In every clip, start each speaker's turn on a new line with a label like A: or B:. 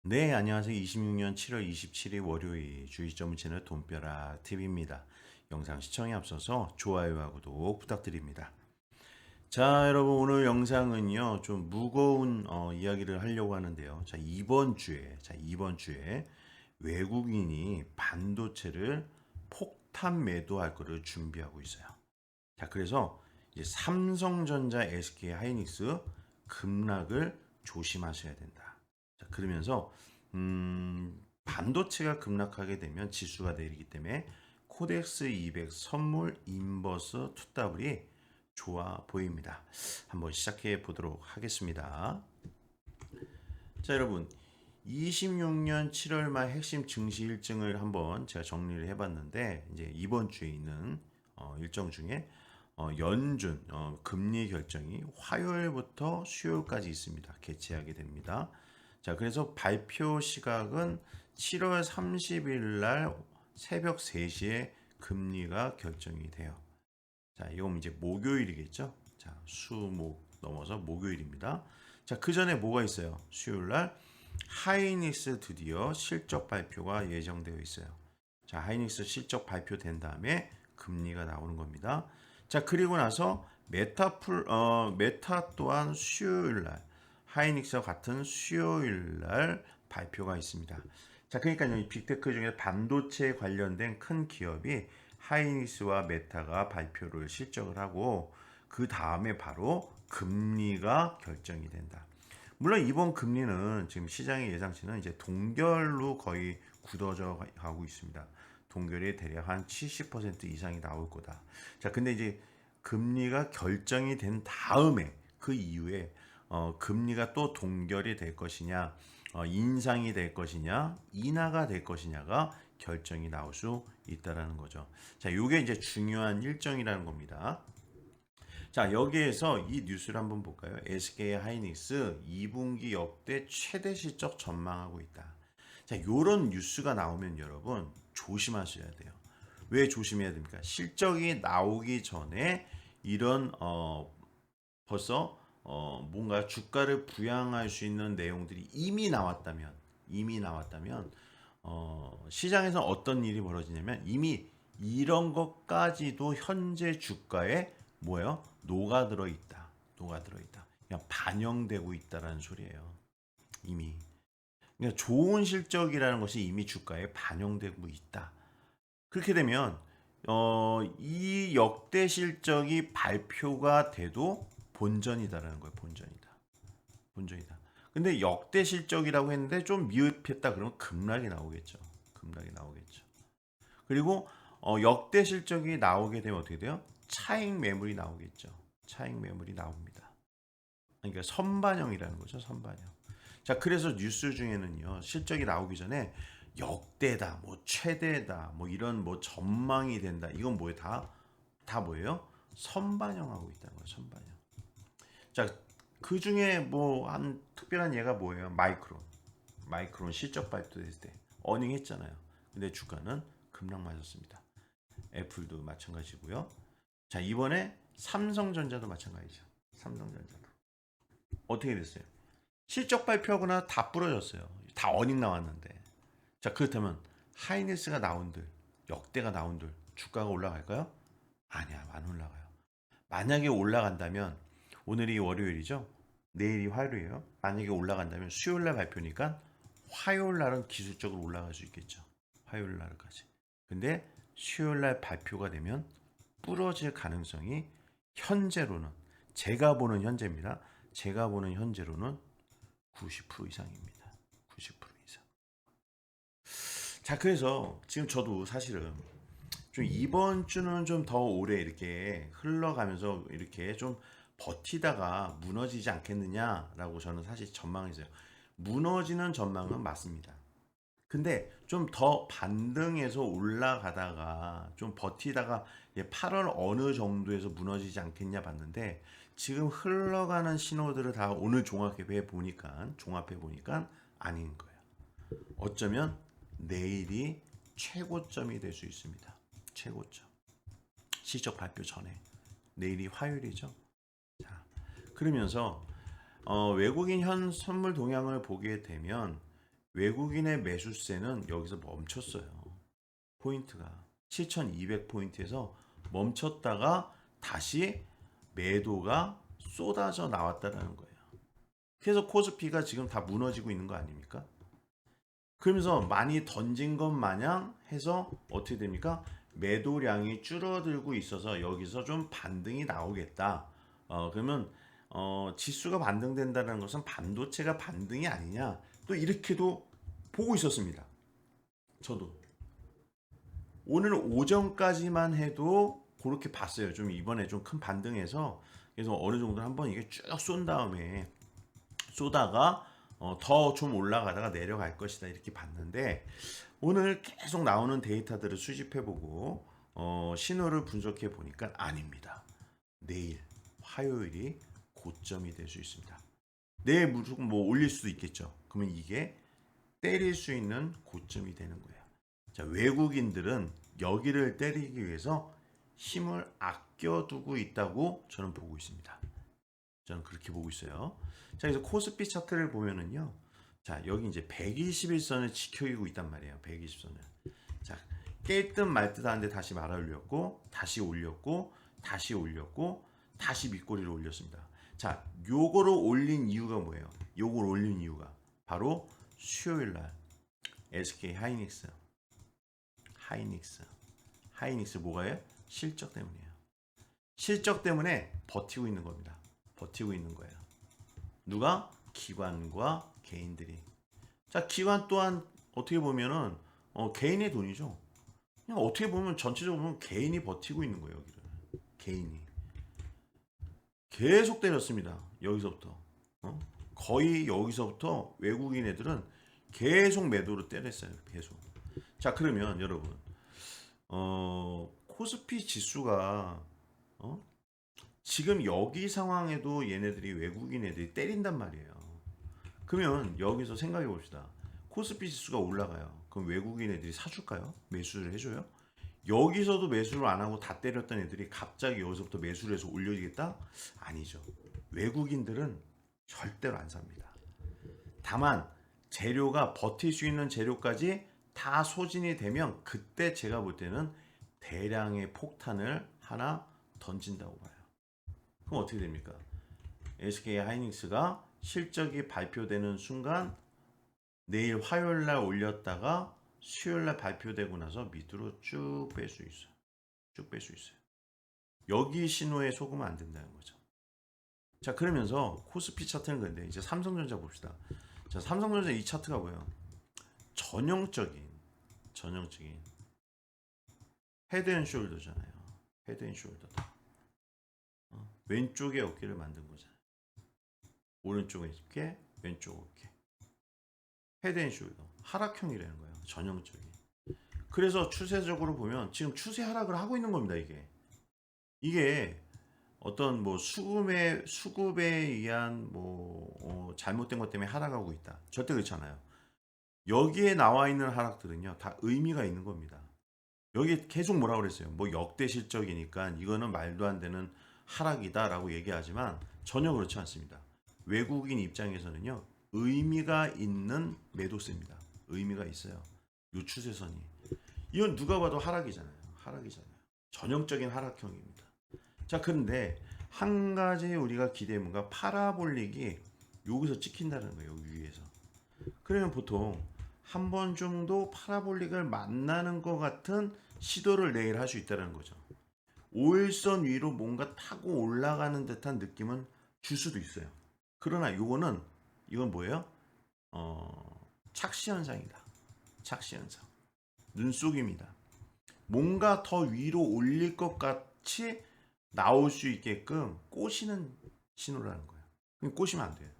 A: 네, 안녕하세요. 26년 7월 27일 월요일 주식전문 채널 돈벼락 TV입니다. 영상 시청에 앞서서 좋아요와 구독 부탁드립니다. 자, 여러분 오늘 영상은요 좀 무거운 이야기를 하려고 하는데요. 이번 주에 외국인이 반도체를 폭탄 매도할 거를 준비하고 있어요. 자, 그래서 이제 삼성전자, SK 하이닉스 급락을 조심하셔야 된다. 자, 그러면서 반도체가 급락하게 되면 지수가 내리기 때문에 코덱스 200 선물 인버스 2W이 좋아 보입니다. 한번 시작해 보도록 하겠습니다. 자, 여러분 26년 7월 말 핵심 증시 일정을 한번 제가 정리를 해봤는데 이제 이번 주에 있는 일정 중에 연준 금리 결정이 화요일부터 수요일까지 있습니다. 개최하게 됩니다. 자, 그래서 발표 시각은 7월 30일 날 새벽 3시에 금리가 결정이 돼요. 자, 이건 이제 목요일이겠죠? 자, 수목 넘어서 목요일입니다. 자, 그 전에 뭐가 있어요? 수요일 날 하이닉스 드디어 실적 발표가 예정되어 있어요. 자, 하이닉스 실적 발표된 다음에 금리가 나오는 겁니다. 자, 그리고 나서 메타 또한 수요일 날 하이닉스와 같은 수요일 날 발표가 있습니다. 자, 그러니까 이 빅테크 중에 반도체 관련된 큰 기업이 하이닉스와 메타가 발표를 실적을 하고 그 다음에 바로 금리가 결정이 된다. 물론 이번 금리는 지금 시장의 예상치는 이제 동결로 거의 굳어져 가고 있습니다. 동결이 대략 한 70% 이상이 나올 거다. 자, 근데 이제 금리가 결정이 된 다음에 그 이후에 금리가 또 동결이 될 것이냐, 인상이 될 것이냐, 인하가 될 것이냐가 결정이 나올 수 있다라는 거죠. 자, 이게 이제 중요한 일정이라는 겁니다. 자, 여기에서 이 뉴스를 한번 볼까요? SK 하이닉스 2분기 역대 최대 실적 전망하고 있다. 자, 요런 뉴스가 나오면 여러분 조심하셔야 돼요. 왜 조심해야 됩니까? 실적이 나오기 전에 이런 벌써 뭔가 주가를 부양할 수 있는 내용들이 이미 나왔다면 시장에서 어떤 일이 벌어지냐면 이미 이런 것까지도 현재 주가에 뭐예요? 녹아들어 있다. 녹아들어 있다. 그냥 반영되고 있다라는 소리예요. 이미. 그러니까 좋은 실적이라는 것이 이미 주가에 반영되고 있다. 그렇게 되면 이 역대 실적이 발표가 돼도 본전이다라는 거예요. 본전이다. 본전이다. 근데 역대 실적이라고 했는데 좀 미흡했다 그러면 급락이 나오겠죠. 급락이 나오겠죠. 그리고 역대 실적이 나오게 되면 어떻게 돼요? 차익 매물이 나오겠죠. 차익 매물이 나옵니다. 그러니까 선반영이라는 거죠. 선반영. 자, 그래서 뉴스 중에는요. 실적이 나오기 전에 역대다, 뭐 최대다, 뭐 이런 뭐 전망이 된다. 이건 뭐예요? 다 뭐예요? 선반영하고 있다는 거예요. 선반영. 자, 그 중에 뭐 한 특별한 예가 뭐예요? 마이크론 실적 발표했을 때 어닝 했잖아요. 근데 주가는 급락 맞았습니다. 애플도 마찬가지고요. 자, 이번에 삼성전자도 마찬가지죠. 삼성전자도 어떻게 됐어요? 실적 발표하거나 다 부러졌어요. 다 어닝 나왔는데. 자, 그렇다면 하이닉스가 나온들, 역대가 나온들 주가가 올라갈까요? 아니야, 안 올라가요. 만약에 올라간다면 오늘이 월요일이죠. 내일이 화요일이에요. 만약에 올라간다면 수요일 날 발표니까 화요일 날은 기술적으로 올라갈 수 있겠죠. 화요일 날까지. 근데 수요일 날 발표가 되면 부러질 가능성이 현재로는 제가 보는 현재입니다. 제가 보는 현재로는 90% 이상입니다. 90% 이상. 자, 그래서 지금 저도 사실은 좀 이번 주는 좀 더 오래 이렇게 흘러가면서 이렇게 좀 버티다가 무너지지 않겠느냐라고 저는 사실 전망했어요. 무너지는 전망은 맞습니다. 근데 좀 더 반등해서 올라가다가 좀 버티다가 8월 어느 정도에서 무너지지 않겠냐 봤는데 지금 흘러가는 신호들을 다 오늘 종합해 보니까 아닌 거예요. 어쩌면 내일이 최고점이 될 수 있습니다. 최고점. 실적 발표 전에. 내일이 화요일이죠. 자, 그러면서 외국인 현 선물 동향을 보게 되면 외국인의 매수세는 여기서 멈췄어요. 포인트가 7,200포인트에서 멈췄다가 다시 매도가 쏟아져 나왔다는 거예요. 그래서 코스피가 지금 다 무너지고 있는 거 아닙니까? 그러면서 많이 던진 것 마냥 해서 어떻게 됩니까? 매도량이 줄어들고 있어서 여기서 좀 반등이 나오겠다. 그러면 지수가 반등된다는 것은 반도체가 반등이 아니냐, 또 이렇게도 보고 있었습니다. 저도 오늘 오전까지만 해도 그렇게 봤어요. 좀 이번에 좀 큰 반등해서, 그래서 어느 정도 한번 이게 쭉 쏜 다음에 쏘다가 더 좀 올라가다가 내려갈 것이다 이렇게 봤는데, 오늘 계속 나오는 데이터들을 수집해보고 신호를 분석해 보니까 아닙니다. 내일 화요일이 고점이 될 수 있습니다. 내일 무조건 뭐 올릴 수도 있겠죠. 그러면 이게 때릴 수 있는 고점이 되는 거예요. 자, 외국인들은 여기를 때리기 위해서 힘을 아껴두고 있다고 저는 보고 있습니다. 저는 그렇게 보고 있어요. 자, 그래서 코스피 차트를 보면은요. 자, 여기 이제 121선을 지켜주고 있단 말이에요. 120선을. 자, 깰 듯 말 듯 하는데 다시 말아 올렸고, 다시 올렸고, 다시 올렸고, 다시 밑꼬리를 올렸습니다. 자, 요거를 올린 이유가 뭐예요? 요걸 올린 이유가 바로 수요일 날 SK 하이닉스 뭐가요? 실적 때문이에요. 실적 때문에 버티고 있는 겁니다. 버티고 있는 거예요. 누가? 기관과 개인들이. 자, 기관 또한 어떻게 보면은 개인의 돈이죠. 그냥 어떻게 보면 전체적으로 보면 개인이 버티고 있는 거예요. 여기를 개인이 계속 때렸습니다. 여기서부터 거의 여기서부터 외국인 애들은 계속 매도로 때렸어요. 계속. 자, 그러면 여러분 코스피 지수가 지금 여기 상황에도 얘네들이 외국인 애들이 때린단 말이에요. 그러면 여기서 생각해 봅시다. 코스피 지수가 올라가요. 그럼 외국인 애들이 사줄까요? 매수를 해줘요? 여기서도 매수를 안 하고 다 때렸던 애들이 갑자기 여기서부터 매수를 해서 올려주겠다? 아니죠. 외국인들은 절대로 안 삽니다. 다만 재료가 버틸 수 있는 재료까지 다 소진이 되면 그때 제가 볼 때는 대량의 폭탄을 하나 던진다고 봐요. 그럼 어떻게 됩니까? SK 하이닉스가 실적이 발표되는 순간 내일 화요일 날 올렸다가 수요일 날 발표되고 나서 밑으로 쭉 뺄 수 있어요. 쭉 뺄 수 있어요. 여기 신호에 속으면 안 된다는 거죠. 자, 그러면서 코스피 차트는 근데 이제 삼성전자 봅시다. 자, 삼성전자 이 차트가 뭐예요? 전형적인 헤드앤숄더잖아요. 헤드앤숄더. 왼쪽에 어깨를 만든 거잖아요. 오른쪽에 어깨, 왼쪽 어깨. 헤드앤숄더. 하락형이라는 거예요. 전형적인. 그래서 추세적으로 보면 지금 추세 하락을 하고 있는 겁니다. 이게 어떤 뭐 수급에 의한 뭐 잘못된 것 때문에 하락하고 있다. 절대 그렇지 않아요. 여기에 나와 있는 하락들은요 다 의미가 있는 겁니다. 여기 계속 뭐라 그랬어요? 뭐 역대 실적이니까 이거는 말도 안 되는 하락이다라고 얘기하지만 전혀 그렇지 않습니다. 외국인 입장에서는요 의미가 있는 매도세입니다. 의미가 있어요. 요 추세선이. 이건 누가 봐도 하락이잖아요. 전형적인 하락형입니다. 자, 그런데 한 가지 우리가 기대문가 파라볼릭이 여기서 찍힌다는 거예요. 위에서. 그러면 보통 한 번 정도 파라볼릭을 만나는 것 같은 시도를 내일 할 수 있다는 거죠. 5일선 위로 뭔가 타고 올라가는 듯한 느낌은 줄 수도 있어요. 그러나 이건 뭐예요? 착시 현상이다. 착시 현상. 눈속임이다. 뭔가 더 위로 올릴 것 같이 나올 수 있게끔 꼬시는 신호라는 거예요. 그럼 꼬시면 안 돼요.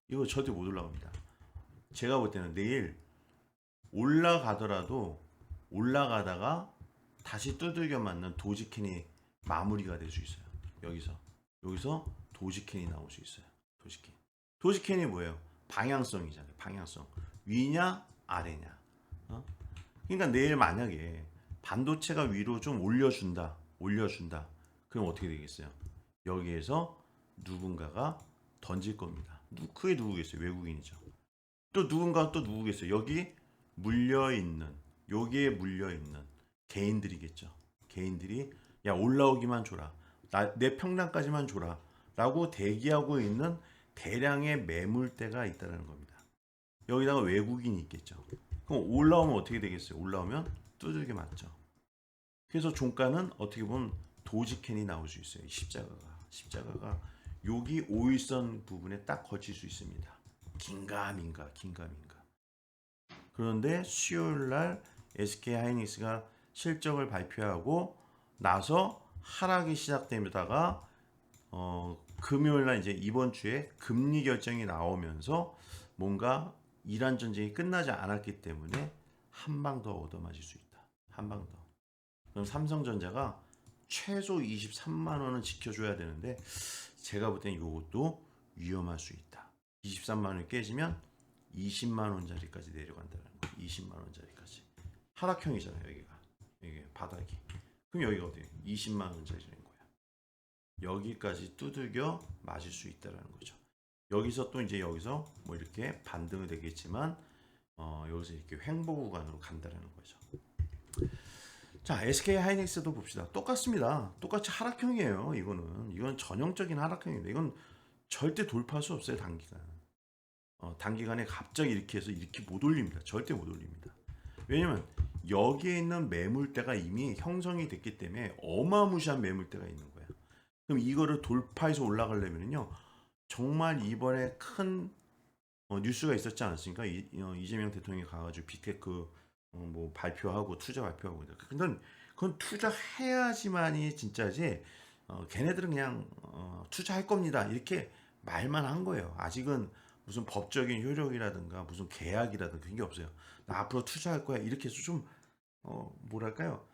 A: 이거 절대 못 올라갑니다. 제가 볼 때는 내일 올라가더라도 올라가다가 다시 두들겨 맞는 도지캔이 마무리가 될 수 있어요. 여기서 도지캔이 나올 수 있어요. 도지캔이 뭐예요? 방향성이잖아요. 방향성. 위냐 아래냐. 그러니까 내일 만약에 반도체가 위로 좀 올려준다. 그럼 어떻게 되겠어요? 여기에서 누군가가 던질 겁니다. 그게 누구겠어요? 외국인이죠. 또 누군가 또 누구겠어요? 여기 물려 있는, 여기에 물려 있는 개인들이겠죠. 개인들이 야 올라오기만 줘라, 내 평당까지만 줘라라고 대기하고 있는 대량의 매물대가 있다는 겁니다. 여기다가 외국인이 있겠죠. 그럼 올라오면 어떻게 되겠어요? 올라오면 두들겨 맞죠. 그래서 종가는 어떻게 보면 도지캔이 나올 수 있어요. 십자가가 여기 오일선 부분에 딱 걸칠 수 있습니다. 긴가민가. 그런데 수요일 날 SK 하이닉스가 실적을 발표하고 나서 하락이 시작되다가 금요일 날 이제 이번 주에 금리 결정이 나오면서 뭔가 이란 전쟁이 끝나지 않았기 때문에 한 방 더 얻어맞을 수 있다. 한 방 더. 그럼 삼성전자가 최소 23만 원은 지켜줘야 되는데 제가 볼 때는 이것도 위험할 수 있다. 23만 원이 깨지면 20만 원짜리까지 내려간다는 거. 20만 원짜리까지. 하락형이잖아요, 여기가. 이게 바닥이. 그럼 여기가 어디예요? 20만 원짜리인 거야. 여기까지 두들겨 맞을 수 있다는 거죠. 여기서 또 이제 여기서 뭐 이렇게 반등이 되겠지만 여기서 이렇게 횡보 구간으로 간다는 거죠. 자, SK 하이닉스도 봅시다. 똑같습니다. 똑같이 하락형이에요. 이건 전형적인 하락형입니다. 이건 절대 돌파할 수 없어요, 단기간. 단기간에 갑자기 이렇게 해서 이렇게 못 올립니다. 절대 못 올립니다. 왜냐면 여기에 있는 매물대가 이미 형성이 됐기 때문에 어마무시한 매물대가 있는 거야. 그럼 이거를 돌파해서 올라가려면요, 정말 이번에 큰 뉴스가 있었지 않았습니까? 이재명 대통령이 가가지고 빅테크 뭐 발표하고 투자 발표하고. 근데 그건 투자해야지만이 진짜지. 걔네들은 그냥 투자할 겁니다 이렇게 말만 한 거예요. 아직은 무슨 법적인 효력이라든가 무슨 계약이라든가 그런 게 없어요. 나 앞으로 투자할 거야 이렇게 해서 좀 뭐랄까요,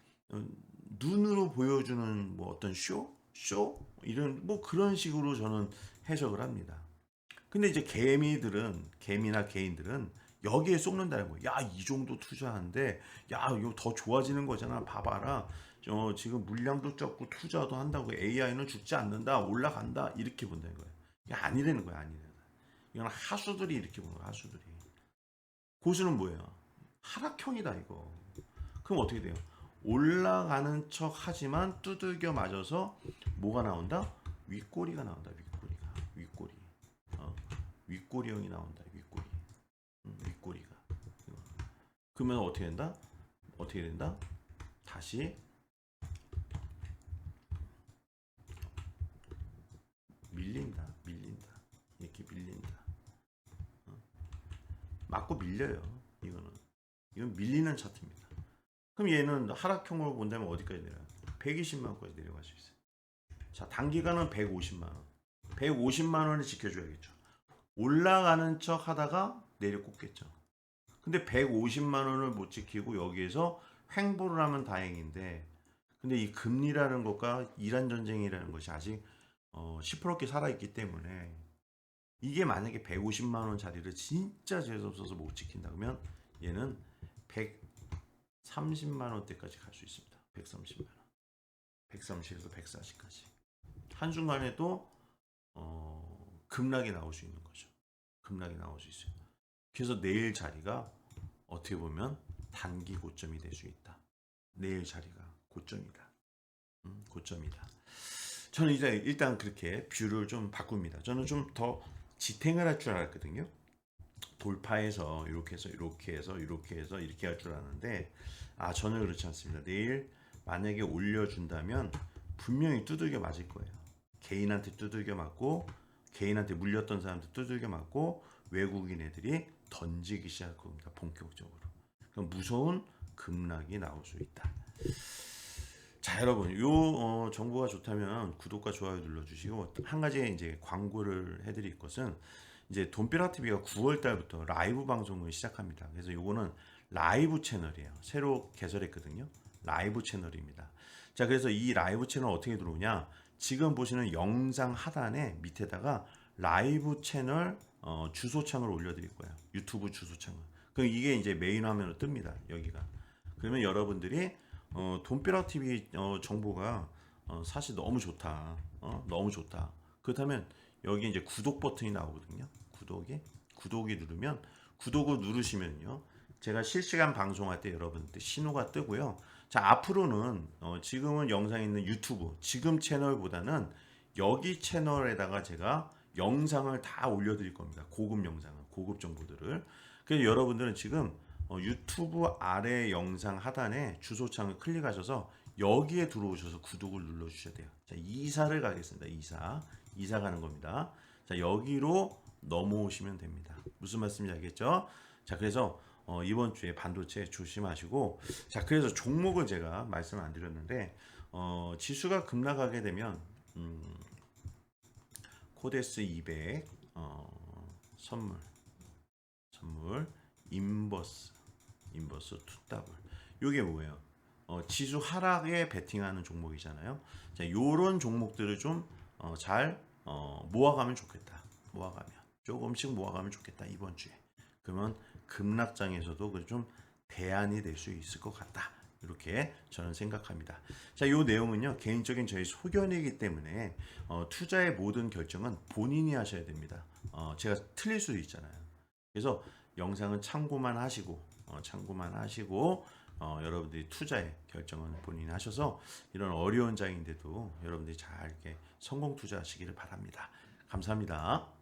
A: 눈으로 보여주는 뭐 어떤 쇼 이런 뭐 그런 식으로 저는 해석을 합니다. 근데 이제 개미나 개인들은 여기에 쏟는다는 거예요. 야, 이 정도 투자하는데, 야, 이거 더 좋아지는 거잖아. 봐봐라. 지금 물량도 적고 투자도 한다고 AI는 죽지 않는다. 올라간다. 이렇게 본다는 거예요. 이게 아니라는 거야, 아니라. 이건 하수들이 이렇게 보는 거야, 하수들이. 고수는 뭐예요? 하락형이다, 이거. 그럼 어떻게 돼요? 올라가는 척 하지만 두들겨 맞아서 뭐가 나온다? 윗꼬리가 나온다, 윗꼬리. 윗꼬리형이 나온다, 윗꼬리가. 그러면 어떻게 된다? 다시 밀린다. 이렇게 밀린다. 맞고 밀려요. 이건 밀리는 차트입니다. 그럼 얘는 하락형으로 본다면 어디까지 내려요? 120만 원까지 내려갈 수 있어요. 자, 단기간은 150만 원. 150만 원을 지켜줘야겠죠. 올라가는 척 하다가 내려 꽂겠죠. 근데 150만 원을 못 지키고 여기에서 횡보를 하면 다행인데, 근데 이 금리라는 것과 이란 전쟁이라는 것이 아직 시퍼렇게 살아있기 때문에 이게 만약에 150만 원짜리를 진짜 재수없어서 못 지킨다 그러면 얘는 130만 원대까지 갈 수 있습니다. 130만 원. 130에서 140까지. 한순간에 또 급락이 나올 수 있는 거죠. 급락이 나올 수 있어요. 그래서 내일 자리가 어떻게 보면 단기 고점이 될 수 있다. 내일 자리가 고점이다. 고점이다. 저는 이제 일단 그렇게 뷰를 좀 바꿉니다. 저는 좀 더 지탱을 할 줄 알았거든요. 돌파해서 이렇게 해서 이렇게 할 줄 아는데, 저는 그렇지 않습니다. 내일 만약에 올려준다면 분명히 두들겨 맞을 거예요. 개인한테 두들겨 맞고, 개인한테 물렸던 사람들 두들겨 맞고, 외국인 애들이 던지기 시작할 겁니다. 본격적으로. 그럼 무서운 급락이 나올 수 있다. 자, 여러분, 요 정보가 좋다면 구독과 좋아요 눌러주시고, 한 가지 이제 광고를 해드릴 것은, 이제 돈벼락 TV가 9월 달부터 라이브 방송을 시작합니다. 그래서 요거는 라이브 채널이에요. 새로 개설했거든요. 라이브 채널입니다. 자, 그래서 이 라이브 채널 어떻게 들어오냐? 지금 보시는 영상 하단에 밑에다가 라이브 채널 주소창을 올려드릴 거예요. 유튜브 주소창을. 그럼 이게 이제 메인 화면으로 뜹니다. 여기가. 그러면 여러분들이 돈벼락 TV 정보가 사실 너무 좋다. 너무 좋다. 그렇다면 여기 이제 구독 버튼이 나오거든요. 구독이 누르면 구독을 누르시면요. 제가 실시간 방송할 때 여러분들 신호가 뜨고요. 자, 앞으로는 지금은 영상이 있는 유튜브 지금 채널보다는 여기 채널에다가 제가 영상을 다 올려드릴 겁니다. 고급 영상을, 고급 정보들을. 그래서 여러분들은 지금 유튜브 아래 영상 하단에 주소창을 클릭하셔서 여기에 들어오셔서 구독을 눌러주셔야 돼요. 자, 이사를 가겠습니다. 이사 가는 겁니다. 자, 여기로 넘어오시면 됩니다. 무슨 말씀인지 알겠죠? 자, 그래서 이번 주에 반도체 조심하시고, 자, 그래서 종목을 제가 말씀을 안 드렸는데 지수가 급락하게 되면 코데스 200 선물 인버스 2W 요게 뭐예요? 지수 하락에 베팅하는 종목이잖아요. 자, 요런 종목들을 좀 잘 모아가면 좋겠다. 조금씩 모아가면 좋겠다 이번 주에. 그러면 급락장에서도 좀 대안이 될 수 있을 것 같다. 이렇게 저는 생각합니다. 자, 이 내용은요 개인적인 저희 소견이기 때문에 투자의 모든 결정은 본인이 하셔야 됩니다. 제가 틀릴 수도 있잖아요. 그래서 영상은 참고만 하시고 여러분들이 투자의 결정은 본인이 하셔서 이런 어려운 장인데도 여러분들이 잘 이렇게 성공 투자하시기를 바랍니다. 감사합니다.